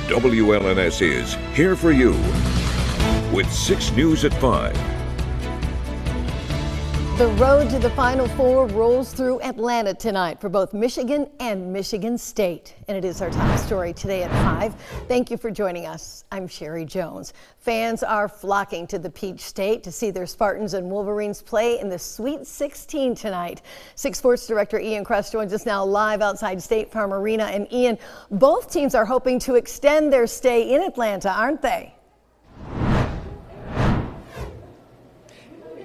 WLNS is here for you with 6 News at 5. The road to the Final Four rolls through Atlanta tonight for both Michigan and Michigan State. And it is our top story today at 5. Thank you for joining us. I'm Sherry Jones. Fans are flocking to the Peach State to see their Spartans and Wolverines play in the Sweet 16 tonight. 6 Sports Director Ian Kress joins us now live outside State Farm Arena. And Ian, both teams are hoping to extend their stay in Atlanta, aren't they?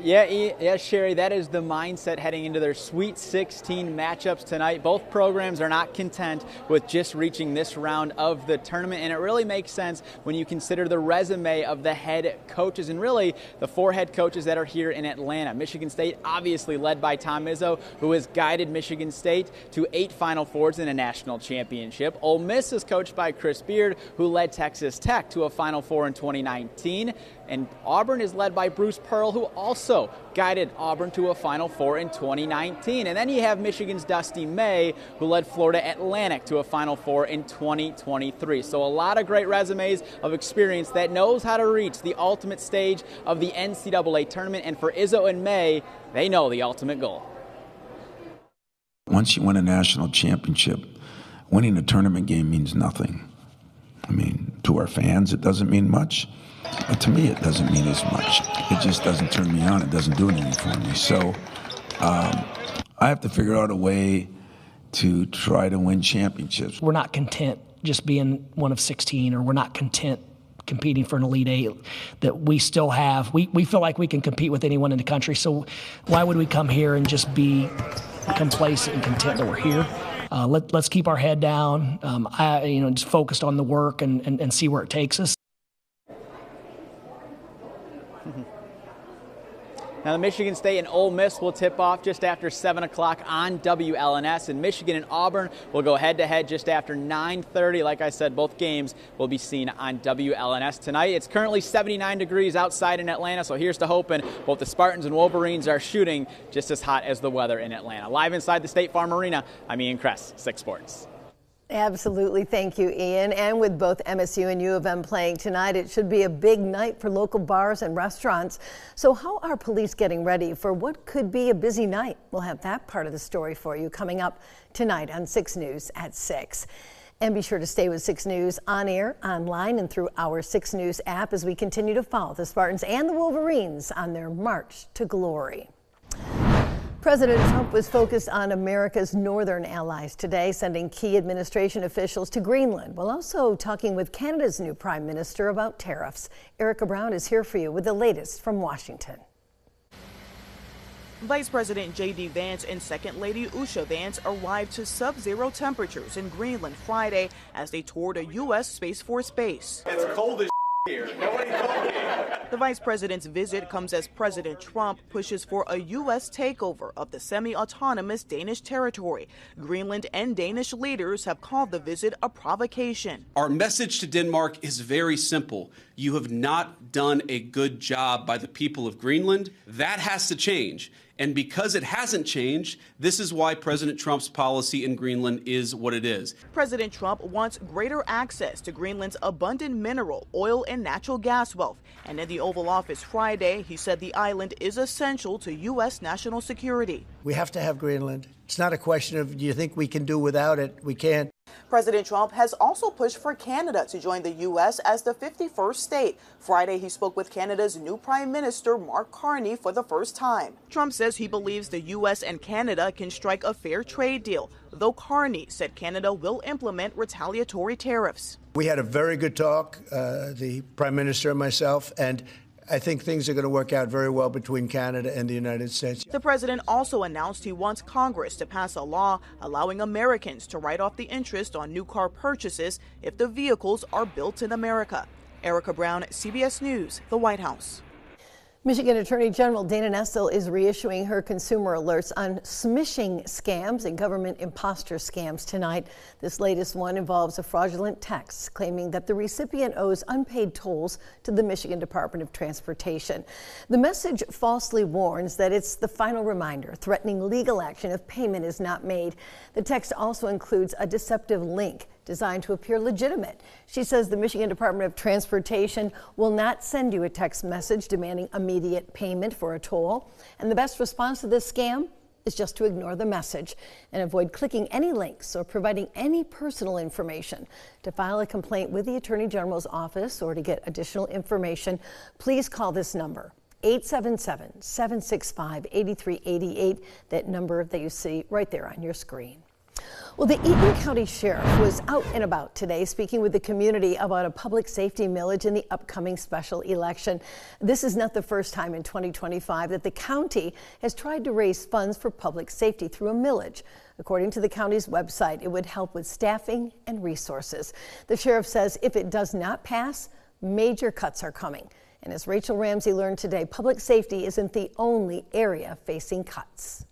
Yeah, Sherry, that is the mindset heading into their Sweet 16 matchups tonight. Both programs are not content with just reaching this round of the tournament, and it really makes sense when you consider the resume of the head coaches and really the 4 head coaches that are here in Atlanta. Michigan State obviously led by Tom Izzo, who has guided Michigan State to 8 Final Fours in a national championship. Ole Miss is coached by Chris Beard, who led Texas Tech to a Final Four in 2019. And Auburn is led by Bruce Pearl, who also guided Auburn to a Final Four in 2019. And then you have Michigan's Dusty May, who led Florida Atlantic to a Final Four in 2023. So a lot of great resumes of experience that knows how to reach the ultimate stage of the NCAA tournament. And for Izzo and May, they know the ultimate goal. Once you win a national championship, winning a tournament game means nothing. I mean, to our fans, it doesn't mean much. But to me, it doesn't mean as much. It just doesn't turn me on. It doesn't do anything for me. So I have to figure out a way to try to win championships. We're not content just being one of 16, or we're not content competing for an Elite 8 that we still have. We feel like we can compete with anyone in the country. So why would we come here and just be complacent and content that we're here? Let's keep our head down, just focused on the work and see where it takes us. Now, the Michigan State and Ole Miss will tip off just after 7 o'clock on WLNS, and Michigan and Auburn will go head-to-head just after 9:30. Like I said, both games will be seen on WLNS tonight. It's currently 79 degrees outside in Atlanta, so here's to hoping both the Spartans and Wolverines are shooting just as hot as the weather in Atlanta. Live inside the State Farm Arena, I'm Ian Kress, 6 Sports. Absolutely. Thank you, Ian. And with both MSU and U of M playing tonight, it should be a big night for local bars and restaurants. So how are police getting ready for what could be a busy night? We'll have that part of the story for you coming up tonight on 6 News at 6. And be sure to stay with 6 News on air, online, and through our 6 News app as we continue to follow the Spartans and the Wolverines on their march to glory. President Trump was focused on America's northern allies today, sending key administration officials to Greenland, while also talking with Canada's new prime minister about tariffs. Erica Brown is here for you with the latest from Washington. Vice President J.D. Vance and Second Lady Usha Vance arrived to sub-zero temperatures in Greenland Friday as they toured a U.S. Space Force base. It's cold as here. Nobody told me. The vice president's visit comes as President Trump pushes for a U.S. takeover of the semi-autonomous Danish territory. Greenland and Danish leaders have called the visit a provocation. Our message to Denmark is very simple. You have not done a good job by the people of Greenland. That has to change. And because it hasn't changed, this is why President Trump's policy in Greenland is what it is. President Trump wants greater access to Greenland's abundant mineral, oil, and natural gas wealth. And in the Oval Office Friday, he said the island is essential to U.S. national security. We have to have Greenland. It's not a question of, do you think we can do without it? We can't. President Trump has also pushed for Canada to join the U.S. as the 51st state. Friday, he spoke with Canada's new Prime Minister, Mark Carney, for the first time. Trump says he believes the U.S. and Canada can strike a fair trade deal, though Carney said Canada will implement retaliatory tariffs. We had a very good talk, the Prime Minister and myself, and I think things are going to work out very well between Canada and the United States. The president also announced he wants Congress to pass a law allowing Americans to write off the interest on new car purchases if the vehicles are built in America. Erica Brown, CBS News, the White House. Michigan Attorney General Dana Nessel is reissuing her consumer alerts on smishing scams and government imposter scams tonight. This latest one involves a fraudulent text claiming that the recipient owes unpaid tolls to the Michigan Department of Transportation. The message falsely warns that it's the final reminder, threatening legal action if payment is not made. The text also includes a deceptive link designed to appear legitimate. She says the Michigan Department of Transportation will not send you a text message demanding immediate payment for a toll. And the best response to this scam is just to ignore the message and avoid clicking any links or providing any personal information. To file a complaint with the Attorney General's office or to get additional information, please call this number, 877-765-8388, that number that you see right there on your screen. Well, the Eaton County Sheriff was out and about today speaking with the community about a public safety millage in the upcoming special election. This is not the first time in 2025 that the county has tried to raise funds for public safety through a millage. According to the county's website, it would help with staffing and resources. The sheriff says if it does not pass, major cuts are coming. And as Rachel Ramsey learned today, public safety isn't the only area facing cuts.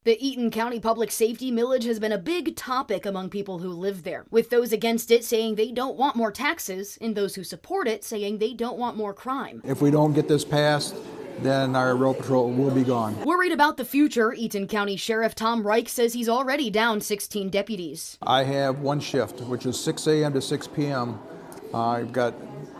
The Eaton County Public Safety millage has been a big topic among people who live there, with those against it saying they don't want more taxes and those who support it saying they don't want more crime. If we don't get this passed, then our road patrol will be gone. Worried about the future, Eaton County Sheriff Tom Reich says he's already down 16 deputies. I have one shift, which is 6 a.m. to 6 p.m. I've got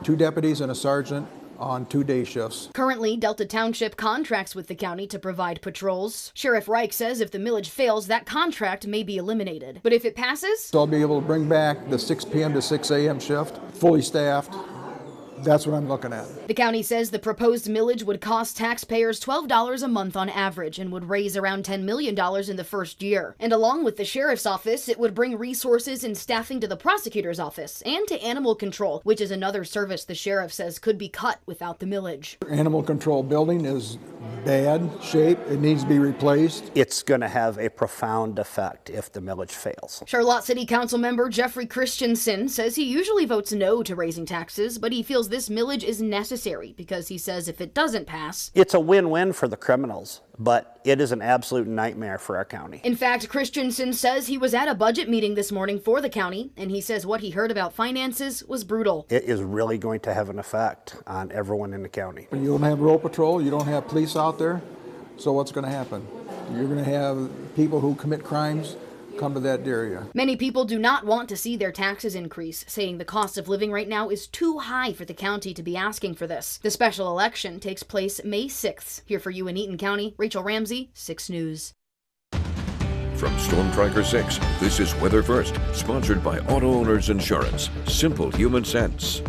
2 deputies and a sergeant on 2 day shifts. Currently, Delta Township contracts with the county to provide patrols. Sheriff Reich says if the millage fails, that contract may be eliminated. But if it passes, so I'll be able to bring back the 6 p.m. to 6 a.m. shift, fully staffed. That's what I'm looking at. The county says the proposed millage would cost taxpayers $12 a month on average and would raise around $10 million in the first year. And along with the sheriff's office, it would bring resources and staffing to the prosecutor's office and to animal control, which is another service the sheriff says could be cut without the millage. Animal control building is bad shape. It needs to be replaced. It's going to have a profound effect if the millage fails. Charlotte City Council member Jeffrey Christensen says he usually votes no to raising taxes, but he feels this millage is necessary because he says if it doesn't pass, it's a win-win for the criminals, but it is an absolute nightmare for our county. In fact, Christensen says he was at a budget meeting this morning for the county, and he says what he heard about finances was brutal. It is really going to have an effect on everyone in the county. You don't have road patrol, you don't have police out there, so what's going to happen? You're going to have people who commit crimes come to that area. Many people do not want to see their taxes increase, saying the cost of living right now is too high for the county to be asking for this. The special election takes place May 6th. Here for you in Eaton County, Rachel Ramsey, 6 News. From Storm Tracker 6, this is Weather First, sponsored by Auto Owners Insurance. Simple human sense.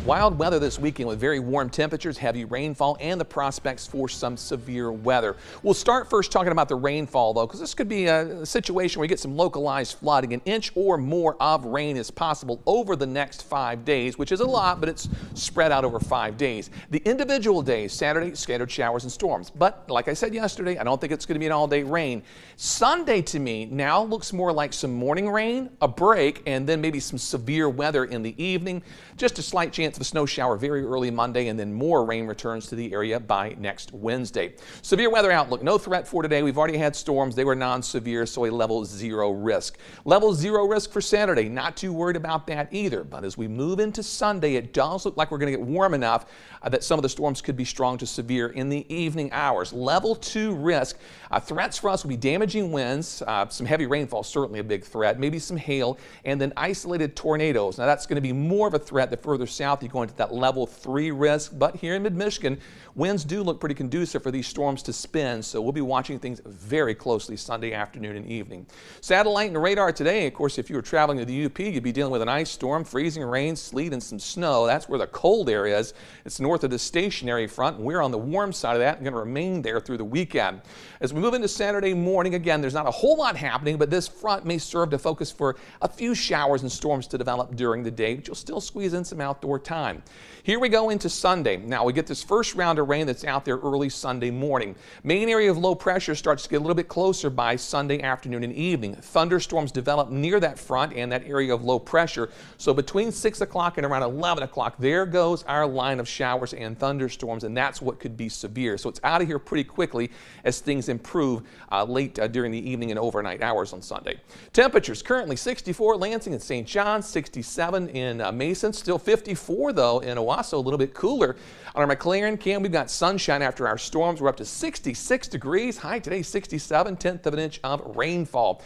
Wild weather this weekend with very warm temperatures, heavy rainfall, and the prospects for some severe weather. We'll start first talking about the rainfall, though, because this could be a situation where you get some localized flooding. An inch or more of rain is possible over the next 5 days, which is a lot, but it's spread out over 5 days. The individual days, Saturday, scattered showers and storms. But like I said yesterday, I don't think it's going to be an all-day rain. Sunday, to me, now looks more like some morning rain, a break, and then maybe some severe weather in the evening. Just a slight chance of a snow shower very early Monday, and then more rain returns to the area by next Wednesday. Severe weather outlook, no threat for today. We've already had storms. They were non-severe, so a level 0 risk. Level 0 risk for Saturday. Not too worried about that either. But as we move into Sunday, it does look like we're going to get warm enough that some of the storms could be strong to severe in the evening hours. Level 2 risk. Threats for us will be damaging winds, some heavy rainfall, certainly a big threat, maybe some hail, and then isolated tornadoes. Now that's going to be more of a threat the further south you go into that level 3 risk. But here in mid-Michigan, winds do look pretty conducive for these storms to spin, so we'll be watching things very closely Sunday afternoon and evening. Satellite and radar today, of course, if you were traveling to the UP, you'd be dealing with an ice storm, freezing rain, sleet, and some snow. That's where the cold area is. It's north of the stationary front, and we're on the warm side of that and going to remain there through the weekend. As we move into Saturday morning, again, there's not a whole lot happening, but this front may serve to focus for a few showers and storms to develop during the day, but you'll still squeeze in some outdoor time. Here we go into Sunday. Now we get this first round of rain that's out there early Sunday morning. Main area of low pressure starts to get a little bit closer by Sunday afternoon and evening. Thunderstorms develop near that front and that area of low pressure. So between 6 o'clock and around 11 o'clock, there goes our line of showers and thunderstorms, and that's what could be severe. So it's out of here pretty quickly as things improve late during the evening and overnight hours on Sunday. Temperatures currently 64 Lansing and St. John, 67 in Mason, still 54 though in Owasso, a little bit cooler. On our McLaren cam, we've got sunshine after our storms. We're up to 66 degrees. High today, 67, 1/10 of an inch of rainfall.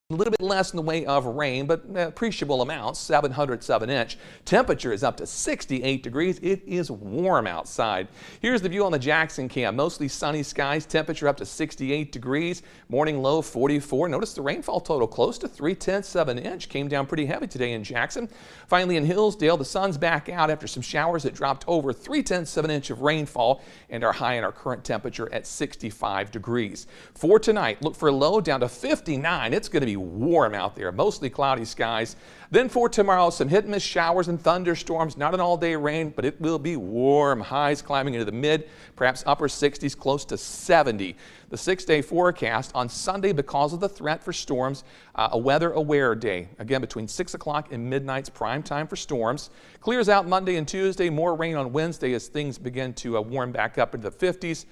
A little bit less in the way of rain, but appreciable amounts, 700ths of an inch. Temperature is up to 68 degrees. It is warm outside. Here's the view on the Jackson cam. Mostly sunny skies, temperature up to 68 degrees. Morning low 44. Notice the rainfall total close to 3/10 of an inch. Came down pretty heavy today in Jackson. Finally in Hillsdale, the sun's back out after some showers that dropped over 3/10 of an inch of rainfall, and our high in our current temperature at 65 degrees. For tonight, look for a low down to 59. It's going to be warm out there, mostly cloudy skies. Then for tomorrow, some hit and miss showers and thunderstorms, not an all-day rain, but it will be warm. Highs climbing into the mid, perhaps upper 60s, close to 70. The 6-day forecast on Sunday, because of the threat for storms, a weather-aware day. Again, between 6 o'clock and midnight's prime time for storms. Clears out Monday and Tuesday, more rain on Wednesday as things begin to warm back up into the 50s.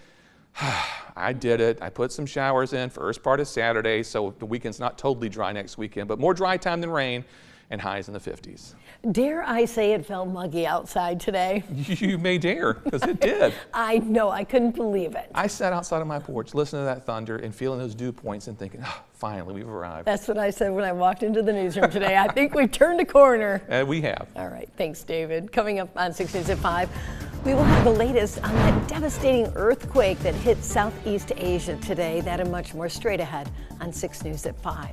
I did it. I put some showers in first part of Saturday, so the weekend's not totally dry next weekend, but more dry time than rain, and highs in the 50s. Dare I say it felt muggy outside today? You may dare, because it did. I know. I couldn't believe it. I sat outside on my porch listening to that thunder and feeling those dew points and thinking, oh, finally, we've arrived. That's what I said when I walked into the newsroom today. I think we've turned a corner. We have. All right. Thanks, David. Coming up on 6 News at 5, we will have the latest on that devastating earthquake that hit Southeast Asia today. That and much more straight ahead on 6 News at 5.